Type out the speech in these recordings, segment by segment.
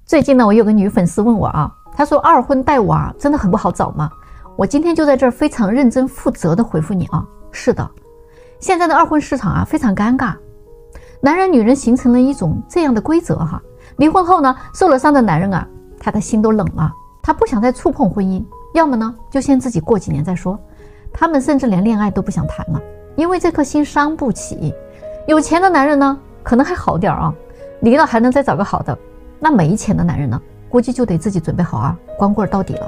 最近呢，我有个女粉丝问我啊，她说二婚带娃真的很不好找吗？我今天就在这儿非常认真负责的回复你啊，是的，现在的二婚市场啊非常尴尬，男人女人形成了一种这样的规则哈，离婚后呢，受了伤的男人啊，他的心都冷了，他不想再触碰婚姻，要么呢就先自己过几年再说，他们甚至连恋爱都不想谈了，因为这颗心伤不起。有钱的男人呢可能还好点啊，离了还能再找个好的，那没钱的男人呢估计就得自己准备好啊，光棍到底了。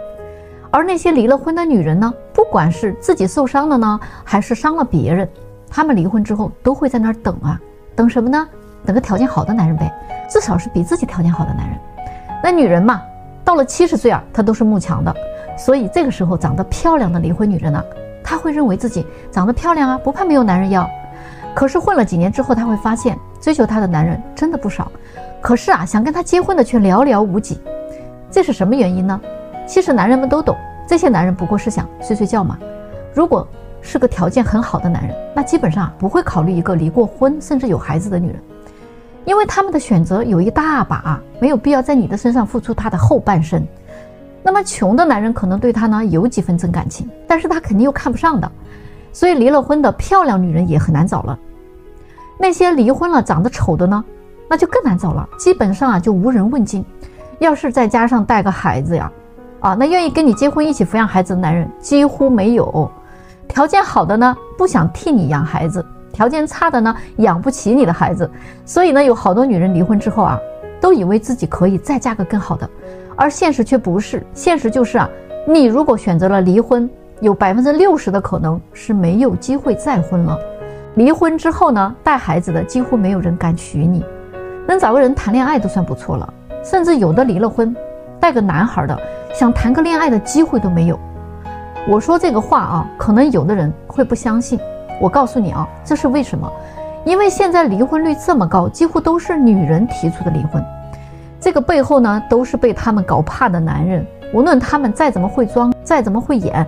而那些离了婚的女人呢，不管是自己受伤了呢，还是伤了别人，她们离婚之后都会在那儿等啊，等什么呢？等个条件好的男人呗，至少是比自己条件好的男人。那女人嘛，到了70岁啊，她都是慕强的，所以这个时候长得漂亮的离婚女人呢，她会认为自己长得漂亮啊，不怕没有男人要。可是混了几年之后，她会发现追求她的男人真的不少，可是啊，想跟她结婚的却寥寥无几。这是什么原因呢？其实男人们都懂，这些男人不过是想睡睡觉嘛。如果是个条件很好的男人，那基本上不会考虑一个离过婚甚至有孩子的女人，因为他们的选择有一大把，没有必要在你的身上付出他的后半生。那么穷的男人可能对他呢有几分真感情，但是他肯定又看不上的，所以离了婚的漂亮女人也很难找了。那些离婚了长得丑的呢，那就更难找了，基本上啊就无人问津。要是再加上带个孩子呀，那愿意跟你结婚一起抚养孩子的男人几乎没有。条件好的呢不想替你养孩子，条件差的呢养不起你的孩子。所以呢有好多女人离婚之后啊，都以为自己可以再嫁个更好的，而现实却不是，现实就是啊，你如果选择了离婚，有60%的可能是没有机会再婚了。离婚之后呢，带孩子的几乎没有人敢娶你，能找个人谈恋爱都算不错了，甚至有的离了婚带个男孩的，想谈个恋爱的机会都没有。我说这个话啊，可能有的人会不相信，我告诉你啊，这是为什么？因为现在离婚率这么高，几乎都是女人提出的离婚，这个背后呢都是被他们搞怕的男人，无论他们再怎么会装，再怎么会演，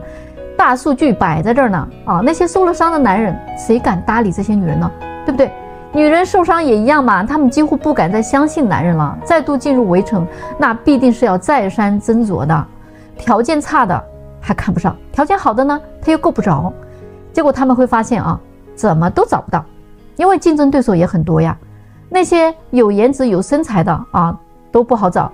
大数据摆在这儿呢那些受了伤的男人谁敢搭理这些女人呢？对不对？女人受伤也一样嘛，她们几乎不敢再相信男人了，再度进入围城，那必定是要再三斟酌的。条件差的还看不上，条件好的呢他又够不着，结果他们会发现啊，怎么都找不到，因为竞争对手也很多呀。那些有颜值有身材的都不好找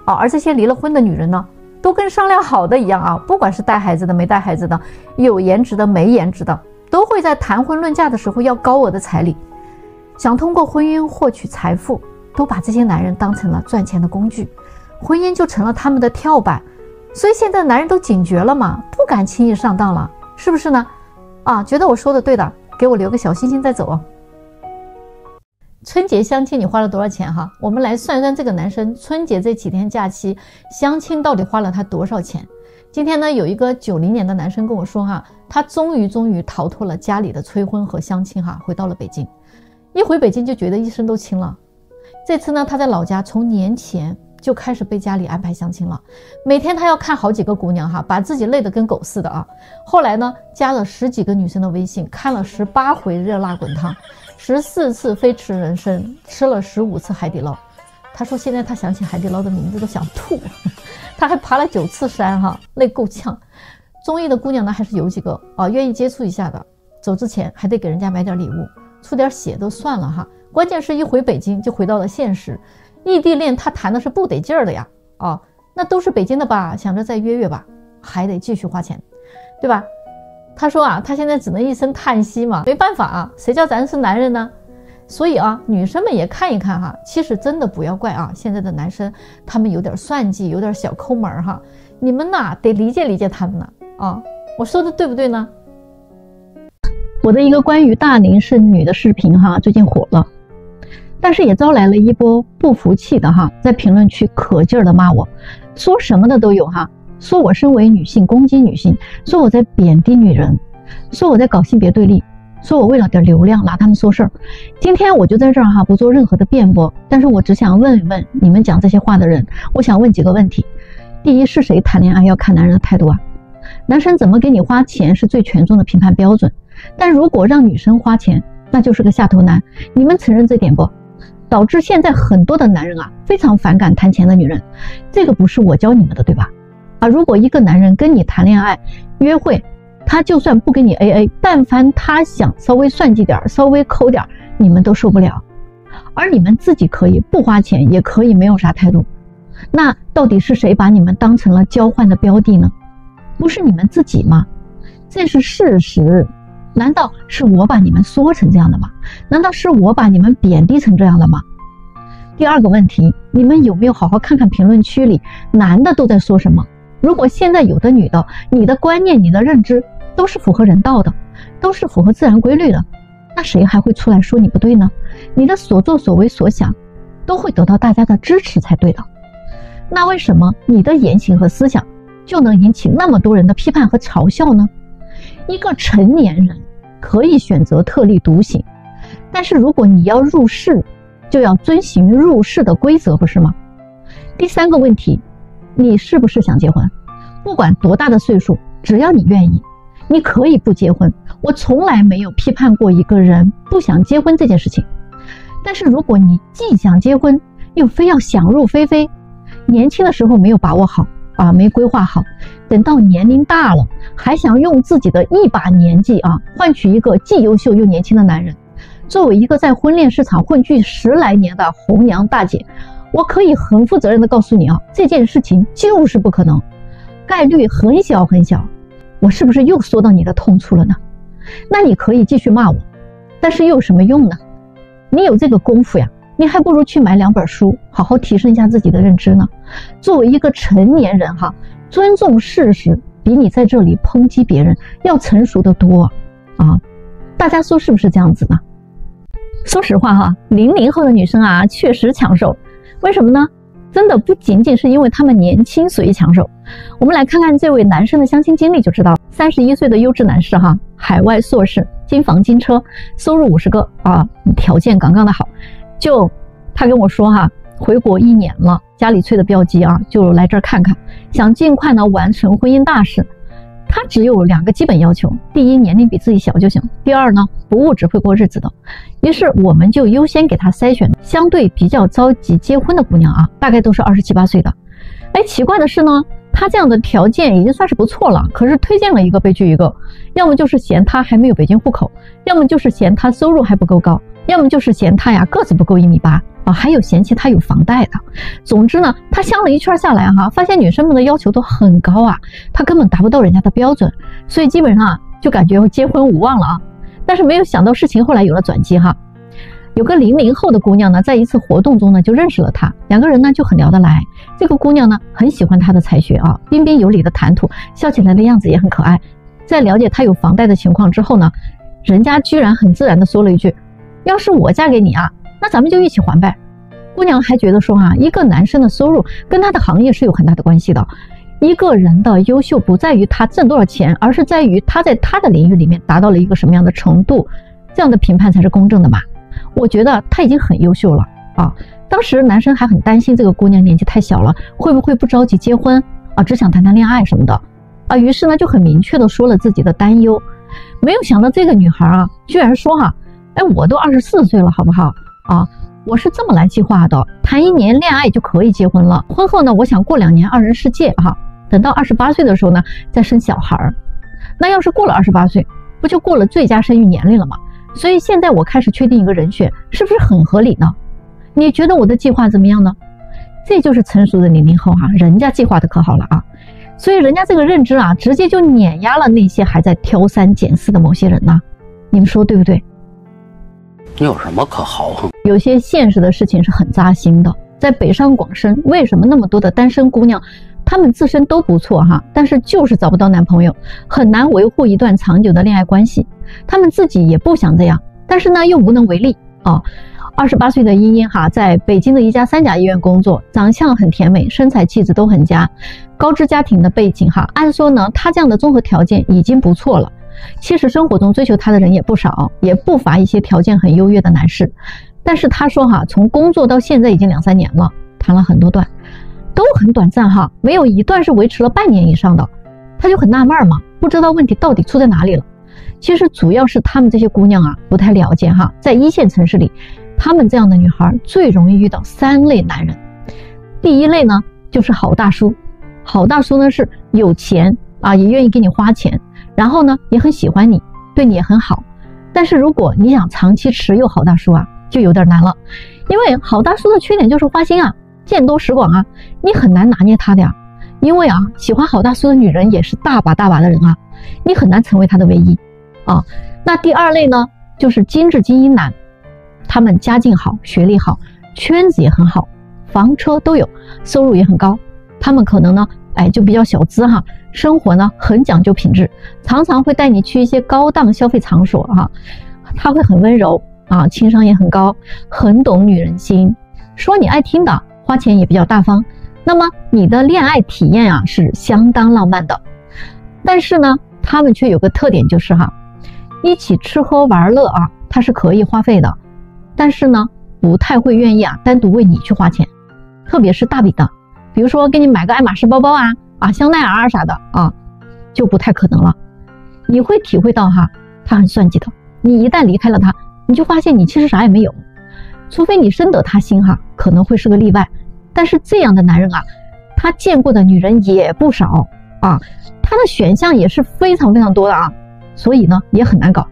而这些离了婚的女人呢，都跟商量好的一样不管是带孩子的没带孩子的，有颜值的没颜值的，都会在谈婚论嫁的时候要高额的彩礼，想通过婚姻获取财富，都把这些男人当成了赚钱的工具，婚姻就成了他们的跳板。所以现在男人都警觉了嘛，不敢轻易上当了，是不是呢？觉得我说的对的，给我留个小心心再走春节相亲你花了多少钱哈？我们来算算这个男生春节这几天假期相亲到底花了他多少钱。今天呢，有一个90年的男生跟我说他终于逃脱了家里的催婚和相亲回到了北京。一回北京就觉得一身都轻了。这次呢，他在老家从年前就开始被家里安排相亲了，每天他要看好几个姑娘把自己累得跟狗似的后来呢，加了10几个女生的微信，看了18回热辣滚烫，14次飞驰人生，吃了15次海底捞。他说现在他想起海底捞的名字都想吐他还爬了9次山累够呛。中意的姑娘呢还是有几个愿意接触一下的，走之前还得给人家买点礼物，出点血都算了关键是一回北京就回到了现实，异地恋他谈的是不得劲儿的呀那都是北京的吧，想着再约约吧，还得继续花钱，对吧？他说他现在只能一声叹息嘛，没办法谁叫咱是男人呢？所以女生们也看一看其实真的不要怪现在的男生他们有点算计，有点小抠门你们得理解理解他们呢我说的对不对呢？我的一个关于大龄剩女的视频最近火了，但是也招来了一波不服气的在评论区可劲儿的骂我，说什么的都有说我身为女性攻击女性，说我在贬低女人，说我在搞性别对立，说我为了点流量拿他们说事儿。今天我就在这儿不做任何的辩驳，但是我只想问一问你们讲这些话的人，我想问几个问题。第一，是谁谈恋爱要看男人的态度男生怎么给你花钱是最权重的评判标准，但如果让女生花钱，那就是个下头男，你们承认这点不？导致现在很多的男人啊非常反感谈钱的女人。这个不是我教你们的，对吧？如果一个男人跟你谈恋爱约会，他就算不给你 AA， 但凡他想稍微算计点，稍微抠点，你们都受不了。而你们自己可以不花钱，也可以没有啥态度。那到底是谁把你们当成了交换的标的呢？不是你们自己吗？这是事实。难道是我把你们说成这样的吗？难道是我把你们贬低成这样的吗？第二个问题，你们有没有好好看看评论区里男的都在说什么？如果现在有的女的，你的观念、你的认知都是符合人道的，都是符合自然规律的，那谁还会出来说你不对呢？你的所作所为所想都会得到大家的支持才对的。那为什么你的言行和思想就能引起那么多人的批判和嘲笑呢？一个成年人可以选择特立独行，但是如果你要入世，就要遵循入世的规则，不是吗？第三个问题，你是不是想结婚？不管多大的岁数，只要你愿意，你可以不结婚。我从来没有批判过一个人不想结婚这件事情。但是如果你既想结婚，又非要想入非非，年轻的时候没有把握好没规划好，等到年龄大了，还想用自己的一把年纪换取一个既优秀又年轻的男人。作为一个在婚恋市场混迹10来年的红娘大姐，我可以很负责任的告诉你这件事情就是不可能，概率很小很小。我是不是又说到你的痛处了呢？那你可以继续骂我，但是又有什么用呢？你有这个功夫呀，你还不如去买2本书，好好提升一下自己的认知呢。作为一个成年人尊重事实比你在这里抨击别人要成熟得多大家说是不是这样子呢？说实话00后的女生确实抢手。为什么呢？真的不仅仅是因为她们年轻所以抢手。我们来看看这位男生的相亲经历就知道。31岁的优质男士海外硕士，金房金车，收入50个条件杠杠的好。就他跟我说回国1年了，家里催的标记就来这儿看看，想尽快呢完成婚姻大事。他只有2个基本要求，第一，年龄比自己小就行；第二呢，不物质，会过日子的。于是我们就优先给他筛选相对比较着急结婚的姑娘大概都是27、28岁的。奇怪的是呢，他这样的条件已经算是不错了，可是推荐了一个被拒一个，要么就是嫌他还没有北京户口，要么就是嫌他收入还不够高，要么就是嫌他个子不够1.8米还有嫌弃他有房贷的。总之呢，他相了一圈下来发现女生们的要求都很高他根本达不到人家的标准，所以基本上就感觉结婚无望了但是没有想到事情后来有了转机有个00后的姑娘呢，在一次活动中呢就认识了他，2个人呢就很聊得来。这个姑娘呢很喜欢他的才学彬彬有礼的谈吐，笑起来的样子也很可爱。在了解他有房贷的情况之后呢，人家居然很自然的说了一句，要是我嫁给你那咱们就一起还呗。姑娘还觉得说一个男生的收入跟他的行业是有很大的关系的。一个人的优秀不在于他挣多少钱，而是在于他在他的领域里面达到了一个什么样的程度，这样的评判才是公正的嘛。我觉得他已经很优秀了当时男生还很担心这个姑娘年纪太小了，会不会不着急结婚只想谈谈恋爱什么的于是呢就很明确的说了自己的担忧。没有想到这个女孩居然说我都24岁了好不好我是这么来计划的，谈1年恋爱就可以结婚了，婚后呢我想过2年2人世界等到28岁的时候呢再生小孩。那要是过了28岁，不就过了最佳生育年龄了吗？所以现在我开始确定一个人选，是不是很合理呢？你觉得我的计划怎么样呢？这就是成熟的00后人家计划的可好了所以人家这个认知直接就碾压了那些还在挑三拣四的某些人你们说对不对？你有什么可豪横？有些现实的事情是很扎心的。在北上广深，为什么那么多的单身姑娘她们自身都不错但是就是找不到男朋友，很难维护一段长久的恋爱关系。她们自己也不想这样，但是呢又无能为力28岁的茵茵在北京的一家3甲医院工作，长相很甜美，身材气质都很佳，高知家庭的背景按说呢她这样的综合条件已经不错了。其实生活中追求她的人也不少，也不乏一些条件很优越的男士。但是她说从工作到现在已经2、3年了，谈了很多段，都很短暂没有一段是维持了半年以上的。她就很纳闷嘛，不知道问题到底出在哪里了。其实主要是她们这些姑娘不太了解在一线城市里，他们这样的女孩最容易遇到3类男人。第一类呢，就是好大叔。好大叔呢是有钱啊，也愿意给你花钱，然后呢也很喜欢你，对你也很好。但是如果你想长期持有好大叔啊，就有点难了，因为好大叔的缺点就是花心啊，见多识广啊，你很难拿捏他的呀。因为啊，喜欢好大叔的女人也是大把大把的人啊，你很难成为他的唯一啊。那第二类呢，就是精致精英男，他们家境好，学历好，圈子也很好，房车都有，收入也很高。他们可能呢，就比较小资哈，生活呢很讲究品质，常常会带你去一些高档消费场所哈。他会很温柔啊，情商也很高，很懂女人心，说你爱听的，花钱也比较大方。那么你的恋爱体验啊是相当浪漫的。但是呢，他们却有个特点，就是一起吃喝玩乐啊，他是可以花费的，但是呢，不太会愿意单独为你去花钱，特别是大笔的，比如说给你买个爱马仕包包香奈儿啥的就不太可能了。你会体会到他很算计的，你一旦离开了他，你就发现你其实啥也没有，除非你深得他心可能会是个例外。但是这样的男人他见过的女人也不少他的选项也是非常非常多的所以呢也很难搞。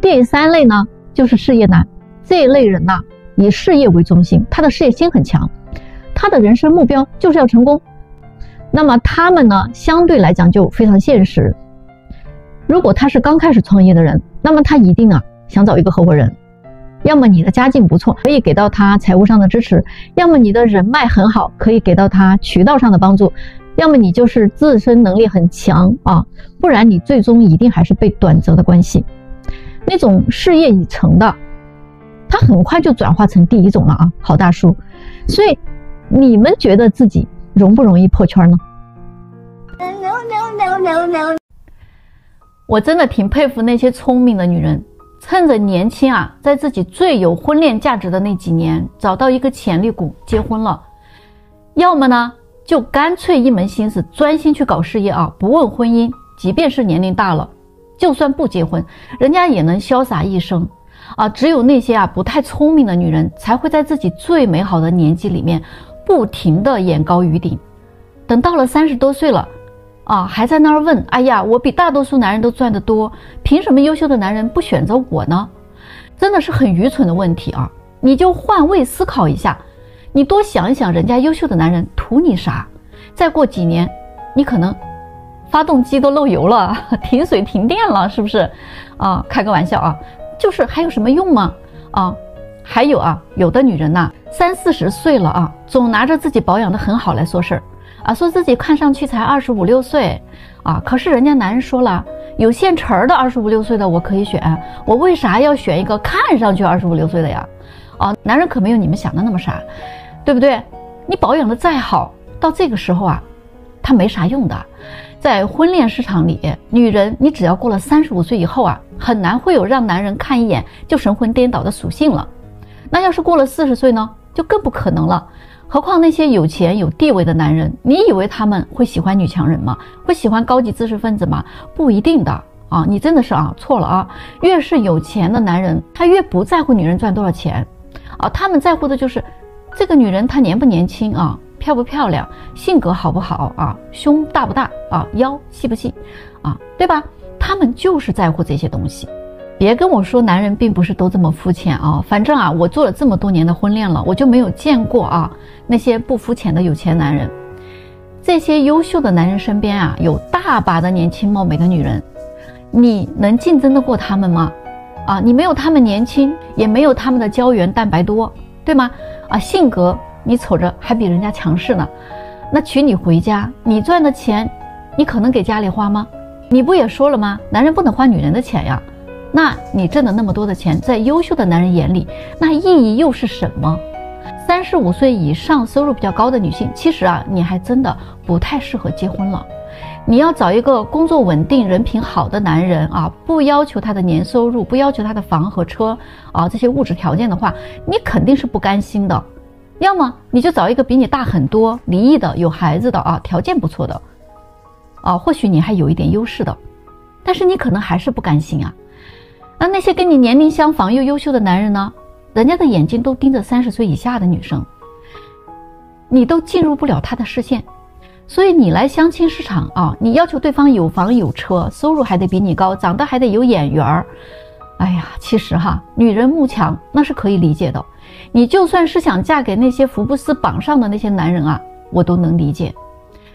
第3类呢，就是事业男。这一类人呢，以事业为中心，他的事业心很强，他的人生目标就是要成功。那么他们呢，相对来讲就非常现实。如果他是刚开始创业的人，那么他一定想找一个合伙人，要么你的家境不错，可以给到他财务上的支持，要么你的人脉很好，可以给到他渠道上的帮助，要么你就是自身能力很强不然你最终一定还是被短择的关系。那种事业已成的，他很快就转化成第一种了好大叔。所以你们觉得自己容不容易破圈呢？我真的挺佩服那些聪明的女人，趁着年轻在自己最有婚恋价值的那几年，找到一个潜力股结婚了。要么呢，就干脆一门心思专心去搞事业不问婚姻，即便是年龄大了，就算不结婚，人家也能潇洒一生只有那些不太聪明的女人，才会在自己最美好的年纪里面不停的眼高于顶，等到了30多岁了还在那儿问，哎呀，我比大多数男人都赚得多，凭什么优秀的男人不选择我呢？真的是很愚蠢的问题你就换位思考一下，你多想一想，人家优秀的男人图你啥？再过几年，你可能发动机都漏油了，停水停电了，是不是开个玩笑就是还有什么用吗？还有有的女人30、40岁了总拿着自己保养得很好来说事儿说自己看上去才25、26岁可是人家男人说了，有现成的25、26岁的我可以选，我为啥要选一个看上去25、26岁的呀？男人可没有你们想的那么傻，对不对？你保养的再好，到这个时候他没啥用的。在婚恋市场里，女人你只要过了35岁以后很难会有让男人看一眼就神魂颠倒的属性了。那要是过了40岁呢，就更不可能了。何况那些有钱有地位的男人，你以为他们会喜欢女强人吗？会喜欢高级知识分子吗？不一定的你真的是错了越是有钱的男人，他越不在乎女人赚多少钱他们在乎的就是这个女人她年不年轻漂不漂亮，性格好不好胸大不大腰细不细对吧？他们就是在乎这些东西。别跟我说男人并不是都这么肤浅反正我做了这么多年的婚恋了，我就没有见过那些不肤浅的有钱男人。这些优秀的男人身边有大把的年轻貌美的女人，你能竞争得过他们吗？你没有他们年轻，也没有他们的胶原蛋白多，对吗？性格你瞅着还比人家强势呢。那娶你回家，你赚的钱你可能给家里花吗？你不也说了吗？男人不能花女人的钱呀。那你挣的那么多的钱，在优秀的男人眼里，那意义又是什么？35岁以上收入比较高的女性，其实你还真的不太适合结婚了。你要找一个工作稳定、人品好的男人不要求他的年收入，不要求他的房和车这些物质条件的话，你肯定是不甘心的。要么你就找一个比你大很多、离异的、有孩子的条件不错的或许你还有一点优势的，但是你可能还是不甘心那些跟你年龄相仿又优秀的男人呢，人家的眼睛都盯着30岁以下的女生，你都进入不了他的视线。所以你来相亲市场啊，你要求对方有房有车，收入还得比你高，长得还得有眼缘儿。哎呀，其实哈，女人慕强那是可以理解的。你就算是想嫁给那些福布斯榜上的那些男人啊，我都能理解。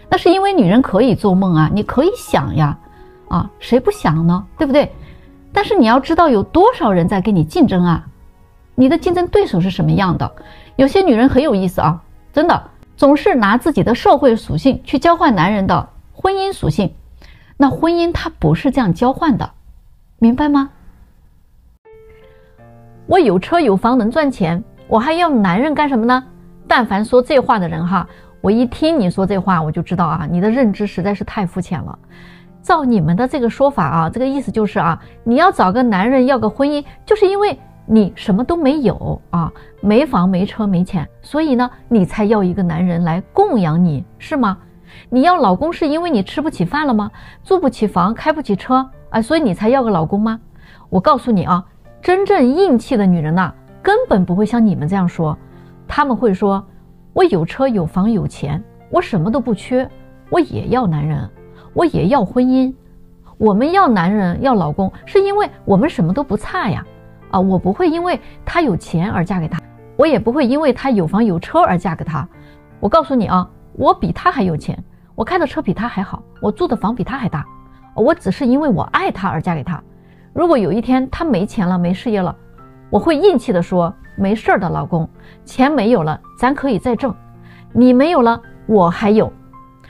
那是因为女人可以做梦啊，你可以想呀，啊，谁不想呢？对不对？但是你要知道有多少人在跟你竞争啊，你的竞争对手是什么样的？有些女人很有意思啊，真的。总是拿自己的社会属性去交换男人的婚姻属性，那婚姻它不是这样交换的，明白吗？我有车有房能赚钱，我还要男人干什么呢？但凡说这话的人哈，我一听你说这话我就知道啊，你的认知实在是太肤浅了。照你们的这个说法啊，这个意思就是啊，你要找个男人要个婚姻，就是因为你什么都没有啊，没房没车没钱，所以呢你才要一个男人来供养你，是吗？你要老公是因为你吃不起饭了吗？住不起房开不起车啊，所以你才要个老公吗？我告诉你啊，真正硬气的女人呐，根本不会像你们这样说，他们会说，我有车有房有钱，我什么都不缺，我也要男人，我也要婚姻。我们要男人要老公是因为我们什么都不差呀。啊，我不会因为他有钱而嫁给他，我也不会因为他有房有车而嫁给他。我告诉你啊，我比他还有钱，我开的车比他还好，我住的房比他还大，我只是因为我爱他而嫁给他。如果有一天他没钱了没事业了，我会硬气地说，没事的老公，钱没有了咱可以再挣，你没有了我还有。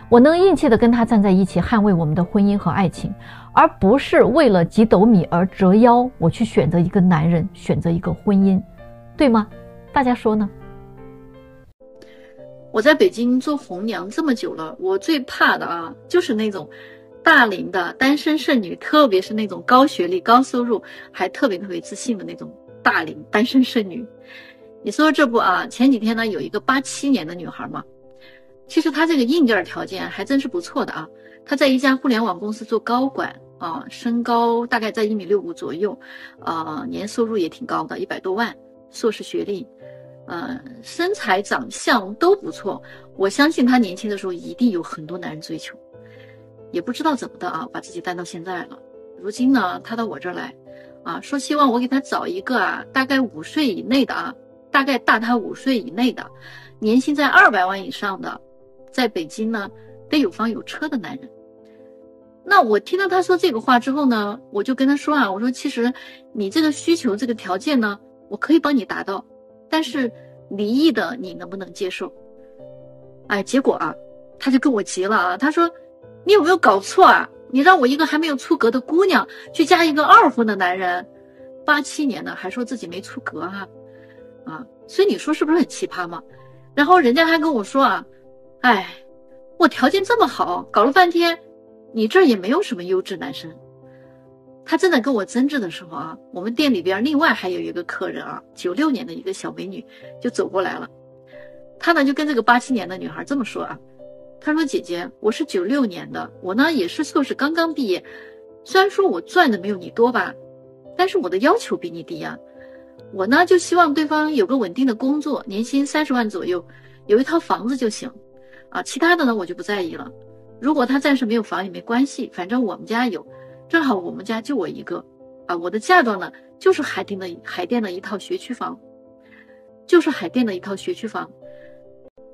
我能硬气地跟他站在一起捍卫我们的婚姻和爱情，而不是为了几斗米而折腰，我去选择一个男人，选择一个婚姻，对吗？大家说呢？我在北京做红娘这么久了，我最怕的啊，就是那种大龄的单身剩女，特别是那种高学历、高收入，还特别自信的那种大龄单身剩女。你说这不啊？前几天呢，有一个87年的女孩嘛，其实她这个硬件条件还真是不错的啊。她在一家互联网公司做高管啊，身高大概在1.65米左右，年收入也挺高的，100多万，硕士学历，身材长相都不错。我相信她年轻的时候一定有很多男人追求，也不知道怎么的啊，把自己带到现在了。如今呢，她到我这儿来啊，说希望我给她找一个啊，大概5岁以内的啊，大概大她5岁以内的，年薪在200万以上的，在北京呢得有房有车的男人。那我听到他说这个话之后呢，我就跟他说啊，我说其实你这个需求这个条件呢，我可以帮你达到，但是离异的你能不能接受？哎，结果啊，他就跟我急了啊，他说你有没有搞错啊？你让我一个还没有出阁的姑娘去嫁一个2婚的男人，87年的还说自己没出阁啊，所以你说是不是很奇葩嘛？然后人家还跟我说啊，哎，我条件这么好，搞了半天你这儿也没有什么优质男生。他正在跟我争执的时候啊，我们店里边另外还有一个客人啊，96年的一个小美女就走过来了。她呢就跟这个87年的女孩这么说啊，她说姐姐，我是96年的，我呢也是硕士刚刚毕业，虽然说我赚的没有你多吧，但是我的要求比你低啊。我呢就希望对方有个稳定的工作，年薪30万左右，有一套房子就行啊，其他的呢我就不在意了。如果他暂时没有房也没关系，反正我们家有，正好我们家就我一个啊。我的嫁妆呢就是海淀的一套学区房，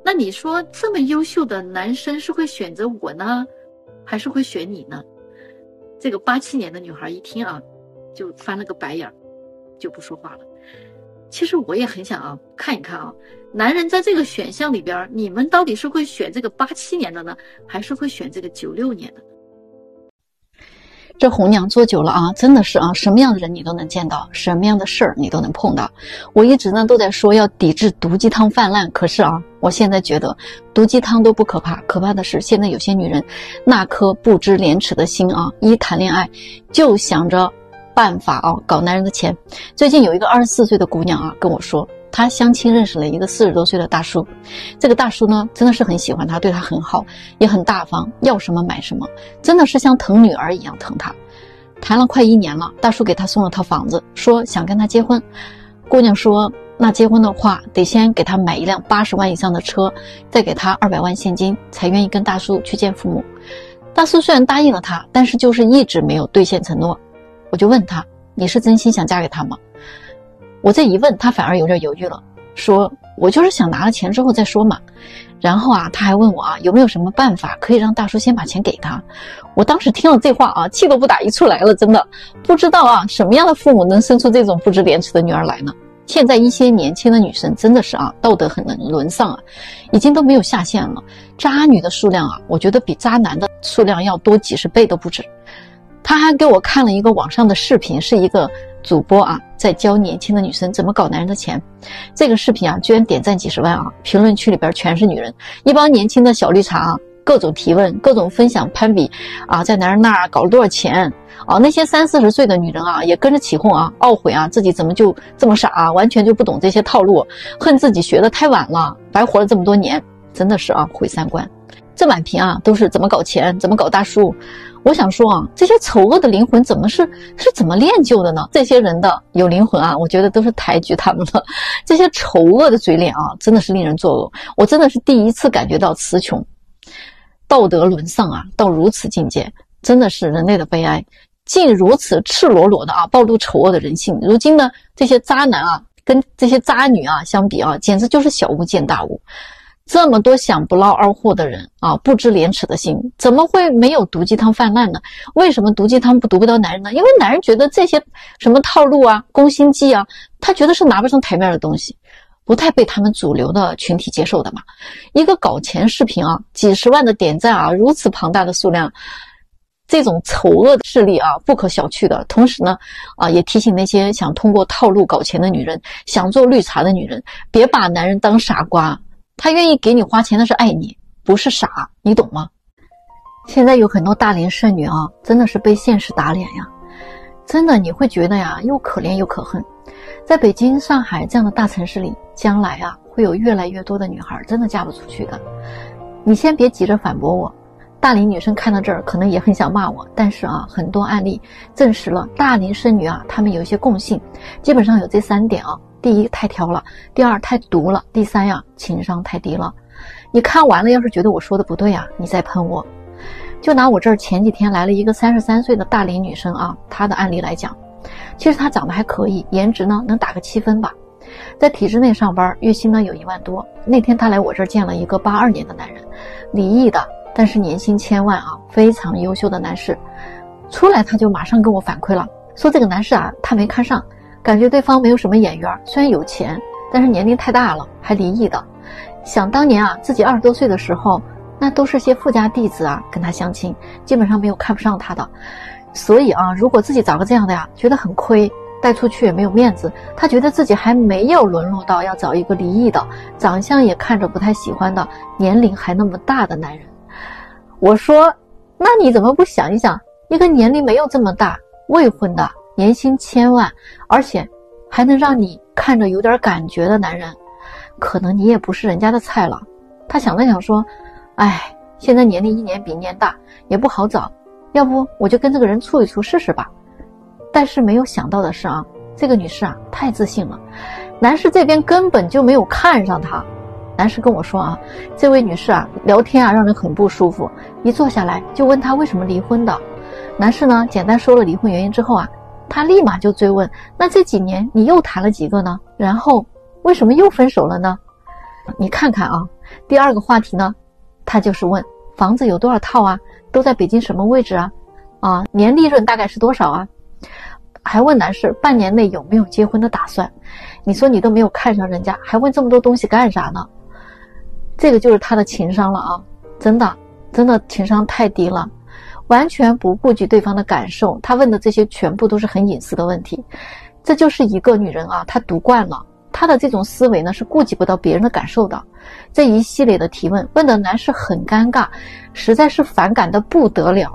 那你说这么优秀的男生是会选择我呢，还是会选你呢？这个87年的女孩一听啊，就翻了个白眼，就不说话了。其实我也很想啊，看一看啊，男人在这个选项里边，你们到底是会选这个87年的呢，还是会选这个96年的？这红娘做久了啊，真的是啊，什么样的人你都能见到，什么样的事儿你都能碰到。我一直呢都在说要抵制毒鸡汤泛滥，可是啊，我现在觉得毒鸡汤都不可怕，可怕的是现在有些女人那颗不知廉耻的心啊，一谈恋爱就想着办法啊搞男人的钱。最近有一个24岁的姑娘啊跟我说，她相亲认识了一个40多岁的大叔，这个大叔呢真的是很喜欢她，对她很好，也很大方，要什么买什么，真的是像疼女儿一样疼她。谈了快1年了，大叔给她送了套房子，说想跟她结婚。姑娘说那结婚的话得先给他买一辆80万以上的车，再给他200万现金，才愿意跟大叔去见父母。大叔虽然答应了他，但是就是一直没有兑现承诺。我就问他，你是真心想嫁给他吗？我这一问，他反而有点犹豫了，说我就是想拿了钱之后再说嘛。然后他还问我有没有什么办法可以让大叔先把钱给他。我当时听了这话气都不打一处来了，真的不知道什么样的父母能生出这种不知廉耻的女儿来呢？现在一些年轻的女生真的是道德很沦丧已经都没有下限了。渣女的数量我觉得比渣男的数量要多几十倍都不止。他还给我看了一个网上的视频，是一个主播在教年轻的女生怎么搞男人的钱。这个视频居然点赞几十万评论区里边全是女人，一帮年轻的小绿茶各种提问，各种分享攀比在男人那儿搞了多少钱那些30-40岁的女人也跟着起哄懊悔自己怎么就这么傻完全就不懂这些套路，恨自己学得太晚了，白活了这么多年，真的是毁三观。这满屏都是怎么搞钱，怎么搞大叔。我想说这些丑恶的灵魂是怎么练就的呢？这些人的有灵魂我觉得都是抬举他们了。这些丑恶的嘴脸真的是令人作呕。我真的是第一次感觉到词穷，道德沦丧到如此境界，真的是人类的悲哀。竟如此赤裸裸的暴露丑恶的人性。如今的这些渣男跟这些渣女相比简直就是小巫见大巫。这么多想不捞二货的人不知廉耻的心，怎么会没有毒鸡汤泛滥呢？为什么毒鸡汤毒不到男人呢？因为男人觉得这些什么套路攻心计他觉得是拿不上台面的东西，不太被他们主流的群体接受的嘛。一个搞钱视频几十万的点赞如此庞大的数量，这种丑恶的势力不可小觑的。同时呢也提醒那些想通过套路搞钱的女人，想做绿茶的女人，别把男人当傻瓜。他愿意给你花钱，那是爱你，不是傻，你懂吗？现在有很多大龄剩女真的是被现实打脸呀。真的你会觉得又可怜又可恨。在北京、上海这样的大城市里，将来会有越来越多的女孩真的嫁不出去的。你先别急着反驳我，大龄女生看到这儿可能也很想骂我，但是很多案例证实了大龄剩女她们有一些共性，基本上有这3点第一，太挑了；第二，太毒了；第三情商太低了。你看完了，要是觉得我说的不对你再喷我。就拿我这儿前几天来了一个33岁的大龄女生她的案例来讲，其实她长得还可以，颜值呢能打个7分吧，在体制内上班，月薪呢有1万多。那天她来我这儿见了一个82年的男人，离异的，但是年薪1000万非常优秀的男士。出来他就马上跟我反馈了，说这个男士他没看上，感觉对方没有什么眼缘，虽然有钱，但是年龄太大了，还离异的。想当年自己20多岁的时候，那都是些富家弟子跟他相亲，基本上没有看不上他的。所以如果自己找个这样的觉得很亏，带出去也没有面子，他觉得自己还没有沦落到要找一个离异的，长相也看着不太喜欢的，年龄还那么大的男人。我说，那你怎么不想一想，一个年龄没有这么大，未婚的，年薪1000万，而且还能让你看着有点感觉的男人，可能你也不是人家的菜了。他想了想说，现在年龄一年比一年大，也不好找，要不我就跟这个人处一处试试吧。但是没有想到的是这个女士太自信了，男士这边根本就没有看上她。男士跟我说这位女士聊天让人很不舒服，一坐下来就问她为什么离婚的。男士呢简单说了离婚原因之后他立马就追问，那这几年你又谈了几个呢？然后为什么又分手了呢？你看看第二个话题呢，他就是问房子有多少套都在北京什么位置年利润大概是多少还问男士半年内有没有结婚的打算。你说你都没有看上人家，还问这么多东西干啥呢？这个就是他的情商了真的情商太低了，完全不顾及对方的感受。他问的这些全部都是很隐私的问题。这就是一个女人她读惯了，她的这种思维呢是顾及不到别人的感受的。这一系列的提问问的男士很尴尬，实在是反感的不得了，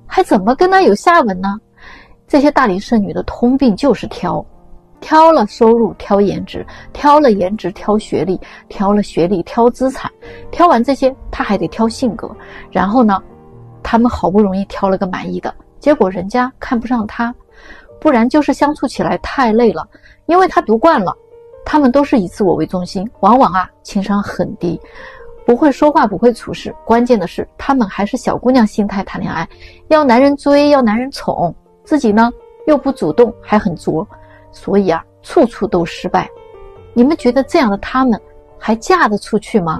还怎么跟他有下文呢？这些大龄剩女的通病就是挑了收入挑颜值，挑了颜值挑学历，挑了学历挑资产，挑完这些他还得挑性格。然后呢他们好不容易挑了个满意的，结果人家看不上他，不然就是相处起来太累了，因为他读惯了，他们都是以自我为中心，往往啊情商很低，不会说话，不会处事，关键的是他们还是小姑娘心态谈恋爱，要男人追，要男人宠，自己呢又不主动，还很作，所以啊处处都失败。你们觉得这样的他们还嫁得出去吗？